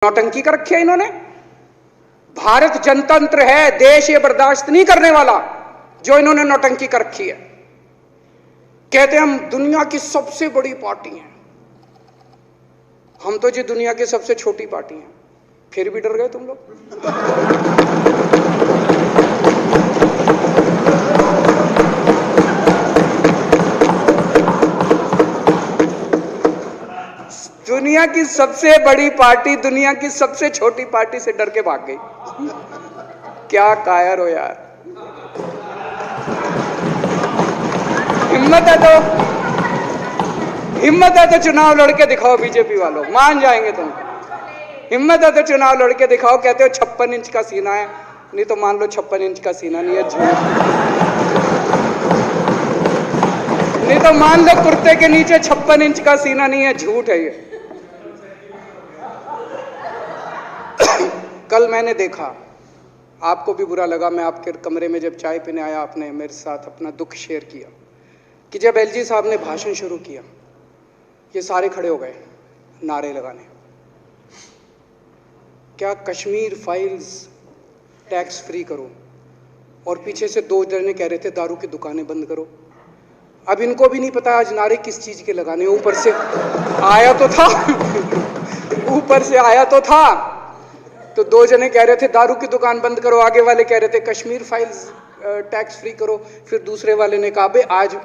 नौटंकी कर रखी है इन्होंने। भारत जनतंत्र है, देश ये बर्दाश्त नहीं करने वाला जो इन्होंने नौटंकी कर रखी है। कहते हैं हम दुनिया की सबसे बड़ी पार्टी हैं, हम तो जी दुनिया की सबसे छोटी पार्टी हैं, फिर भी डर गए तुम लोग। दुनिया की सबसे बड़ी पार्टी दुनिया की सबसे छोटी पार्टी से डर के भाग गई। क्या कायर हो यार। हिम्मत है तो चुनाव लड़के दिखाओ बीजेपी वालों, मान जाएंगे तुम। हिम्मत है तो चुनाव लड़के दिखाओ। कहते हो 56 इंच का सीना है, नहीं तो मान लो 56 इंच का सीना नहीं है, झूठ। नहीं तो मान लो कुर्ते के नीचे 56 इंच का सीना नहीं है, झूठ है ये। कल मैंने देखा, आपको भी बुरा लगा, मैं आपके कमरे में जब चाय पीने आया आपने मेरे साथ अपना दुख शेयर किया कि जब एलजी साहब ने भाषण शुरू किया ये सारे खड़े हो गए नारे लगाने। क्या कश्मीर फाइल्स टैक्स फ्री करो, और पीछे से 2 जने कह रहे थे दारू की दुकानें बंद करो। अब इनको भी नहीं पता आज नारे किस चीज के लगाने। ऊपर से आया तो था ऊपर से आया तो था, तो 2 जने कह रहे थे दारू की दुकान बंद करो, आगे वाले कह रहे थे कश्मीर फाइल्स टैक्स फ्री करो, फिर दूसरे वाले ने कहा बे आज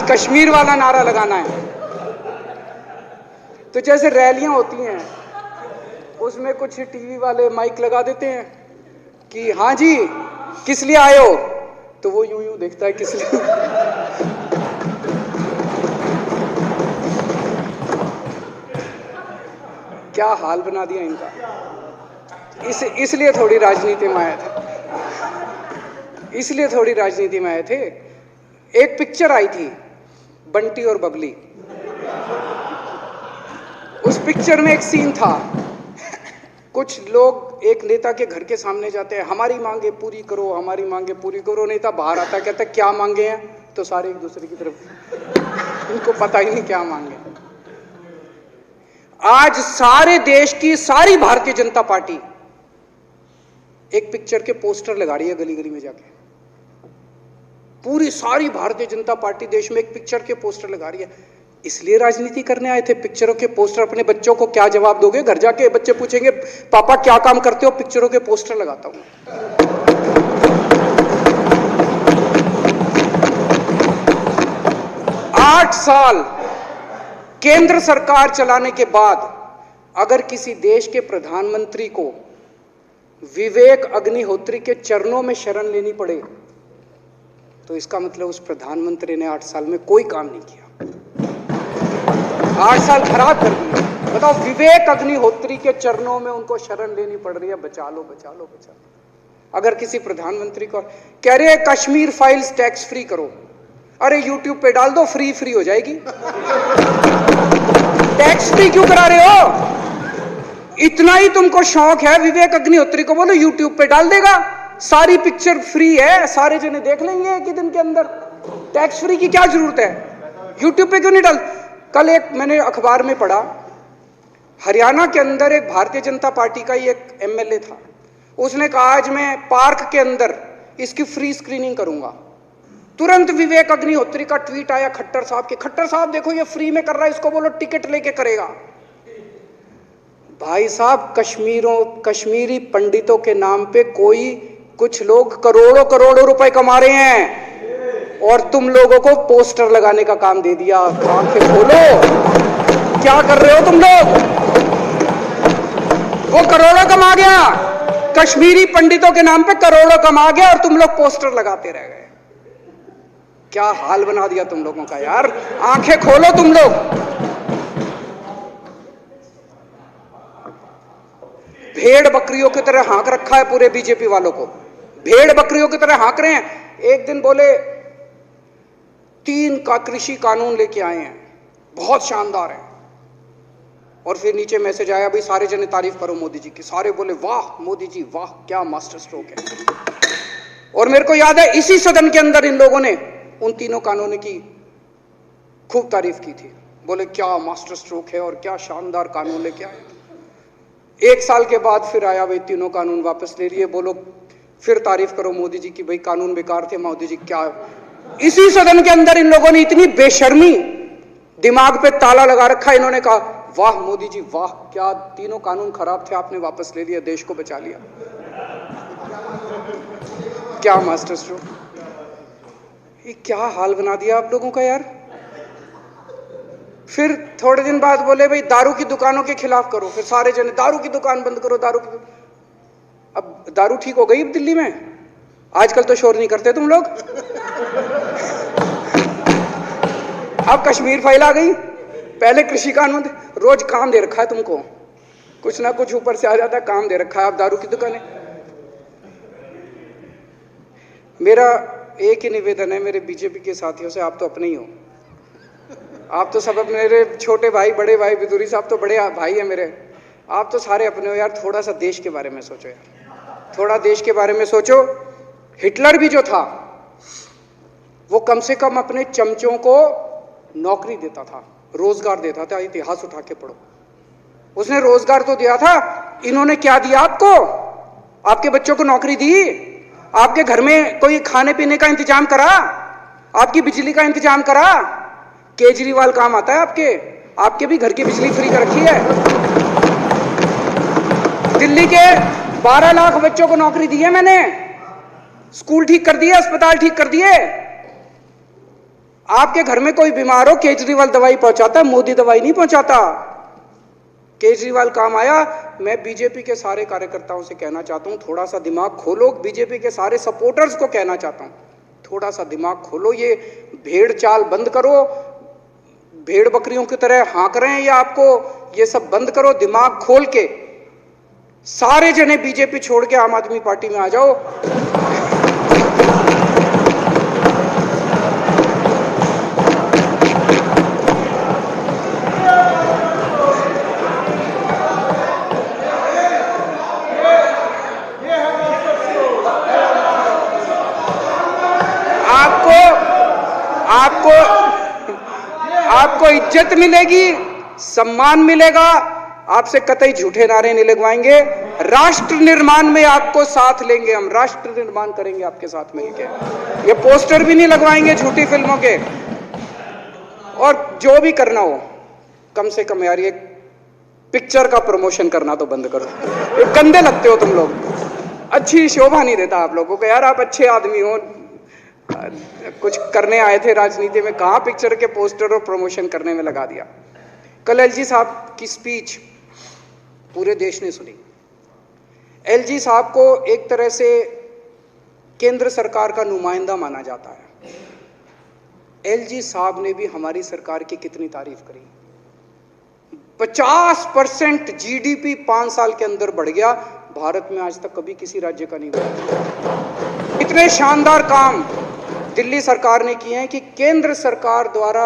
कश्मीर वाला नारा लगाना है। तो जैसे रैलियां होती हैं उसमें कुछ टीवी वाले माइक लगा देते हैं कि हाँ जी किस लिए आए हो, तो वो यूं यूं देखता है किस लिए। क्या हाल बना दिया इनका। इसलिए थोड़ी राजनीति में आए थे, इसलिए थोड़ी राजनीति में आए थे। एक पिक्चर आई थी बंटी और बबली, उस पिक्चर में एक सीन था, कुछ लोग एक नेता के घर के सामने जाते हैं, हमारी मांगे पूरी करो, हमारी मांगे पूरी करो। नेता बाहर आता है, कहता है क्या मांगे हैं, तो सारे एक दूसरे की तरफ, इनको पता ही नहीं क्या मांगे। आज सारे देश की सारी भारतीय जनता पार्टी एक पिक्चर के पोस्टर लगा रही है गली गली में जाके। पूरी सारी भारतीय जनता पार्टी देश में एक पिक्चर के पोस्टर लगा रही है। इसलिए राजनीति करने आए थे पिक्चरों के पोस्टर। अपने बच्चों को क्या जवाब दोगे? घर जाके बच्चे पूछेंगे पापा क्या काम करते हो? पिक्चरों के पोस्टर लगाता हूं। 8 साल केंद्र सरकार चलाने के बाद अगर किसी देश के प्रधानमंत्री को विवेक अग्निहोत्री के चरणों में शरण लेनी पड़े तो इसका मतलब उस प्रधानमंत्री ने 8 साल में कोई काम नहीं किया। 8 साल खराब कर दिए। बताओ, विवेक अग्निहोत्री के चरणों में उनको शरण लेनी पड़ रही है, बचा लो बचा लो बचा लो। अगर किसी प्रधानमंत्री को कह रहे हैं कश्मीर फाइल्स टैक्स फ्री करो, अरे यूट्यूब पे डाल दो, फ्री हो जाएगी। टैक्स फ्री क्यों करा रहे हो? इतना ही तुमको शौक है, विवेक अग्निहोत्री को बोलो यूट्यूब पे डाल देगा, सारी पिक्चर फ्री है, सारे जने देख लेंगे एक ही दिन के अंदर। टैक्स फ्री की क्या जरूरत है? यूट्यूब पे क्यों नहीं डाल? कल एक मैंने अखबार में पढ़ा, हरियाणा के अंदर एक भारतीय जनता पार्टी का ही एक एमएलए था, उसने कहा आज मैं पार्क के अंदर इसकी फ्री स्क्रीनिंग करूंगा। तुरंत विवेक अग्निहोत्री का ट्वीट आया खट्टर साहब के, खट्टर साहब देखो ये फ्री में कर रहा है, इसको बोलो टिकट लेके करेगा। भाई साहब, कश्मीरी पंडितों के नाम पे कुछ लोग करोड़ों रुपए कमा रहे हैं और तुम लोगों को पोस्टर लगाने का काम दे दिया। आंखें खोलो, क्या कर रहे हो तुम लोग? वो करोड़ों कमा गया, कश्मीरी पंडितों के नाम पे करोड़ों कमा गया और तुम लोग पोस्टर लगाते रह गए। क्या हाल बना दिया तुम लोगों का यार। आंखें खोलो तुम लोग। भेड़ बकरियों की तरह हाँक रखा है पूरे बीजेपी वालों को, भेड़ बकरियों की तरह हाँक रहे हैं। एक दिन बोले 3 का कृषि कानून लेके आए हैं, बहुत शानदार है, और फिर नीचे मैसेज आया भाई सारे जने तारीफ करो मोदी जी की। सारे बोले वाह मोदी जी वाह, क्या मास्टर स्ट्रोक है। और मेरे को याद है इसी सदन के अंदर इन लोगों ने उन 3 कानूनों की खूब तारीफ की थी। बोले क्या मास्टर स्ट्रोक है और क्या शानदार कानून लेके आए। 1 साल के बाद फिर आया, भाई तीनों कानून वापस ले लिए। बोलो फिर तारीफ करो मोदी जी की, भाई कानून बेकार थे मोदी जी। क्या इसी सदन के अंदर इन लोगों ने इतनी बेशर्मी, दिमाग पे ताला लगा रखा। इन्होंने कहा वाह मोदी जी वाह, क्या तीनों कानून खराब थे आपने वापस ले लिया, देश को बचा लिया। क्या मास्टर स्ट्रोक, ये क्या हाल बना दिया आप लोगों का यार। फिर थोड़े दिन बाद बोले भाई दारू की दुकानों के खिलाफ करो। फिर सारे जने दारू की दुकान बंद करो, दारू की। अब दारू ठीक हो गई दिल्ली में, आजकल तो शोर नहीं करते तुम लोग। अब कश्मीर फाइल आ गई, पहले कृषि कानून, रोज काम दे रखा है तुमको, कुछ ना कुछ ऊपर से आ जाता है, काम दे रखा है। आप दारू की दुकानें। मेरा एक ही निवेदन है मेरे बीजेपी के साथियों से, आप तो अपने ही हो, आप तो सब अपने, मेरे छोटे भाई बड़े भाई बिदुरी साहब तो बड़े भाई है मेरे, आप तो सारे अपने हो यार। थोड़ा सा देश के बारे में सोचो यार, थोड़ा देश के बारे में सोचो। हिटलर भी जो था वो कम से कम अपने चमचों को नौकरी देता था, रोजगार देता था। इतिहास उठा के पढ़ो, उसने रोजगार तो दिया था। इन्होंने क्या दिया आपको? आपके बच्चों को नौकरी दी, आपके घर में कोई खाने पीने का इंतजाम करा, आपकी बिजली का इंतजाम करा। केजरीवाल काम आता है आपके भी घर की बिजली फ्री कर रखी है। दिल्ली के 12 लाख बच्चों को नौकरी दी है मैंने, स्कूल ठीक कर दिए, अस्पताल ठीक कर दिए। आपके घर में कोई बीमार हो, केजरीवाल दवाई पहुंचाता है, मोदी दवाई नहीं पहुंचाता। केजरीवाल काम आया। मैं बीजेपी के सारे कार्यकर्ताओं से कहना चाहता हूं, थोड़ा सा दिमाग खोलो। बीजेपी के सारे सपोर्टर्स को कहना चाहता हूं, थोड़ा सा दिमाग खोलो। ये भेड़ चाल बंद करो, भेड़ बकरियों की तरह हाँक रहे हैं ये आपको, ये सब बंद करो। दिमाग खोल के सारे जने बीजेपी छोड़ के आम आदमी पार्टी में आ जाओ। आपको इज्जत मिलेगी, सम्मान मिलेगा, आपसे कतई झूठे नारे नहीं लगवाएंगे। राष्ट्र निर्माण में आपको साथ लेंगे हम, राष्ट्र निर्माण करेंगे आपके साथ मिलकर। ये पोस्टर भी नहीं लगवाएंगे झूठी फिल्मों के। और जो भी करना हो, कम से कम यार ये पिक्चर का प्रमोशन करना तो बंद करो। ये गंदे लगते हो तुम लोग, अच्छी शोभा नहीं देता आप लोगों को यार। आप अच्छे आदमी हो, कुछ करने आए थे राजनीति में, कहां पिक्चर के पोस्टर और प्रमोशन करने में लगा दिया। कल एलजी साहब की स्पीच पूरे देश ने सुनी। एलजी साहब को एक तरह से केंद्र सरकार का नुमाइंदा माना जाता है। एलजी साहब ने भी हमारी सरकार की कितनी तारीफ करी। 50% जीडीपी 5 साल के अंदर बढ़ गया, भारत में आज तक कभी किसी राज्य का नहीं बढ़ा। इतने शानदार काम दिल्ली सरकार ने किए हैं कि केंद्र सरकार द्वारा